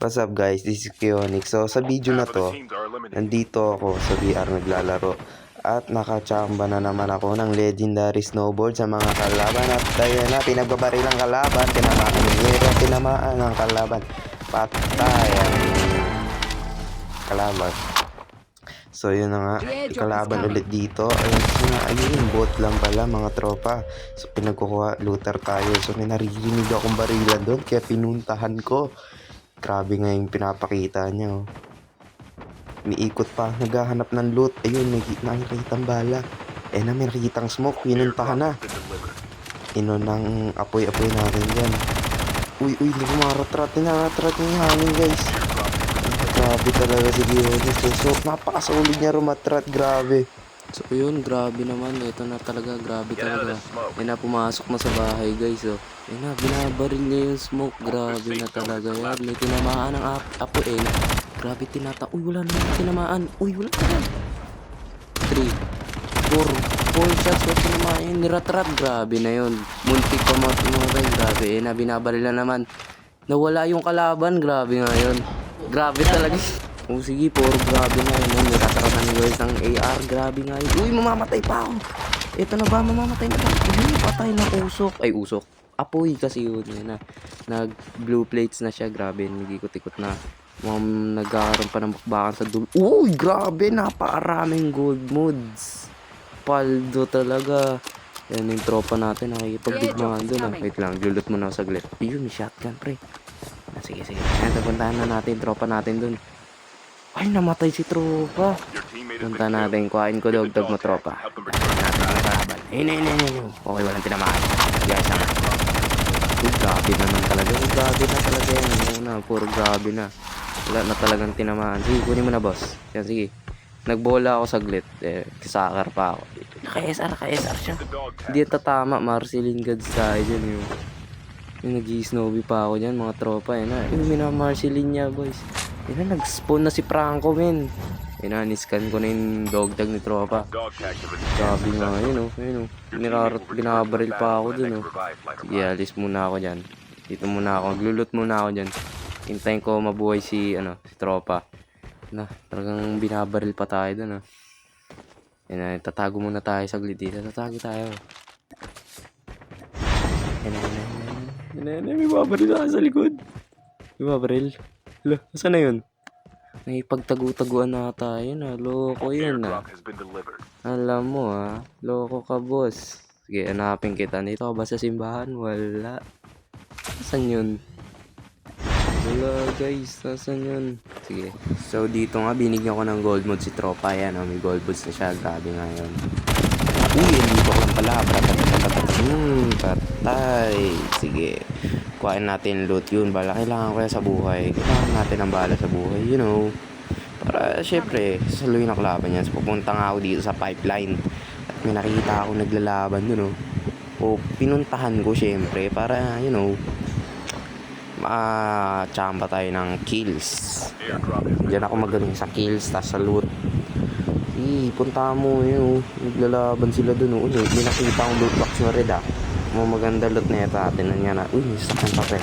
What's up guys, this is Kionix. So sa video na to, nandito ako sa VR naglalaro at nakachamba na naman ako ng legendary snowboard sa mga kalaban at ayan na, pinagbabaril ang kalaban, tinamaan ang kalaban, patay ang kalaban. So yun na nga, kalaban ulit dito. Ayun, bot lang pala mga tropa. So pinagkukuha, looter tayo. So may naririnig akong barilan doon kaya pinuntahan ko. Grabe nga yung pinapakita niya, oh. Umiikot pa, naghahanap ng loot. Ayun, may nakikitang bala. Na may nakikitang smoke, pinuntahan na. Ng apoy-apoy natin dyan. Uy, hindi ko maratrat niya yung hangin, guys. Grabe talaga si Gionis. So, napakasolid niya rumatrat, grabe. So yun, grabe naman. Ito na talaga, grabe talaga. Yan na, pumasok na sa bahay guys. Oh. Yan na, binabaril niya yung smoke. Grabe na talaga yan. May tinamaan ng apo eh. Grabe Uy, wala naman tinamaan. Uy, wala naman. 3, 4 shots. Wala tinamaan yun. Niratrat. Grabe na yun. Muntik pa mga guys. Grabe. Yan na, binabaril na naman. Nawala yung kalaban. Grabe nga yun. Grabe talaga. Oh, sige, grabe na yun. Natataratan ni guys ng AR. Grabe nga yun. Uy, mamamatay pa ako. Ito na ba? Mamamatay na ba? Uy, patay na usok. Ay, usok. Apoy kasi yun. Yan na. Nag blue plates na siya. Grabe. Nagikot-ikot na. Nagkakaroon pa ng bakbakan sa dulo. Uy, grabe. Napakaraming gold mods. Paldo talaga. Yan yung tropa natin. Nakikipagdigmaan doon. Wait lang. Lulot mo na ako saglit. Ayun, may shotgun, pre. Sige. Ayan, tapuntahan na natin. Tropa natin doon. Ay, namatay si tropa. Punta natin, kuhain ko dog mo tropa. Okay, walang tinamaan. Guys, naman. Grabe naman talaga. Grabe na talaga yan. Puro grabe na. Wala na talagang tinamaan. Sige, kunin mo na boss. Yan, sige. Nagbola ako saglit. Kisakar pa ako. Naka-SR siya. Hindi tatama. Marceline Gods tayo dyan yung nag-i-snowbie pa ako dyan, mga tropa. Yan na. Yung mina-Marceline niya, boys. Yan na, nag-spawn na si Franco, men. Yan na, niscan ko na yung dog tag ni tropa. Grabe nga, yun, oh. Yun, oh. Binabaril pa ako dun, oh. Sige, alis muna ako dyan. Dito muna ako. Glulot muna ako dyan. Hintayin ko mabuhay si tropa. Na, talagang binabaril pa tayo dun, oh. Yan na, tatago muna tayo saglit dito. Tatago tayo. Yan na, may babaril ako sa likod. May babaril. Hala, saan na yun? May pagtagu-taguan na tayo na. Loko yun na. Alam mo loko ka boss. Sige, hanapin kita. Dito ka ba sa simbahan? Wala. Saan yun? Wala guys, saan yun? Sige. So dito nga, binigyan ko ng gold mode si tropa. Yan, may gold mods na siya. Grabe nga yun. Uy, dito ko lang pala. Patay. Sige. Kuhain natin loot yun. Bala, kailangan ko yan sa buhay. Kailangan natin ang bala sa buhay, you know. Para, syempre, sasaluhin ang kalaban yan. So, pupunta nga ako dito sa pipeline. At may nakikita ako naglalaban dun, O, pinuntahan ko, syempre, para, you know, ma-chamba tayo ng kills. Diyan ako magaling sa kills, tas sa loot. Punta mo yun, naglalaban sila dun, May nakita akong loot box na red, maganda loot na ito atin na nga na. Uy, may sakang papel.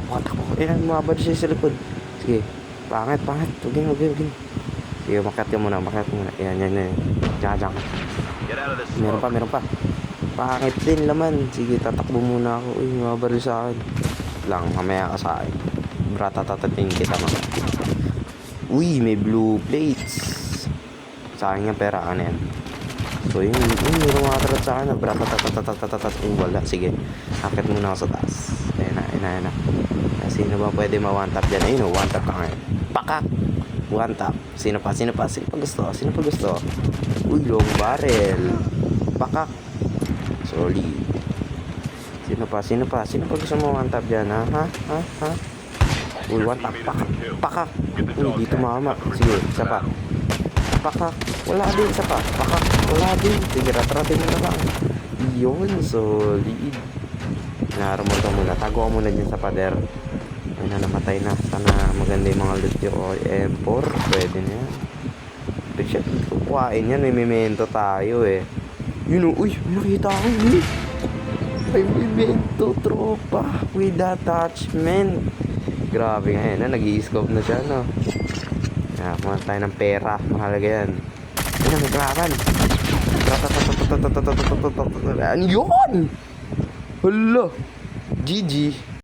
Takbo. Mababa siya sa likod. Sige, pangit. Huwag. Sige, makat ka muna. Yan. Diyan. Meron pa. Pangit din laman. Sige, tatakbo muna ako. Uy, mabaril sa akin. Lang, mamaya ka sa akin. Ratatatating kita mga. Uy, may blue plates. Sa akin nga pera, ano yan? So yun, may rumatrat sa akin na wala, sige, akit muna ako sa taas. Ayan na. Sino ba pwede ma-one tap dyan? Ayun, one tap ka ngayon. Pakak! One tap. Sino pa gusto? Uy, long barrel. Pakak. Solid. Sino pa gusto mo one tap dyan, ha? Uy, one tap. Pakak. Uy, dito mama. Sige, isa pa. Pakak. Wala din, isa pa. Pakak. Wala din. Sige, ratratin mo na lang. Yun, solid. Narumot ka muna. Tago ka muna dyan sa pader. Ayun na, namatay na. Sana maganda yung mga loot yung M4. Pwede na yan. Pero siya, kukuhain yan. May memento tayo Yun, uy, nakita ko May memento, tropa. With attachment. Grabe nga yan, nag-i-scope na siya, no? Kuha tayo ng pera. Mahalaga yan. Ayun na, may kalaban. Ano yun? Hala! GG.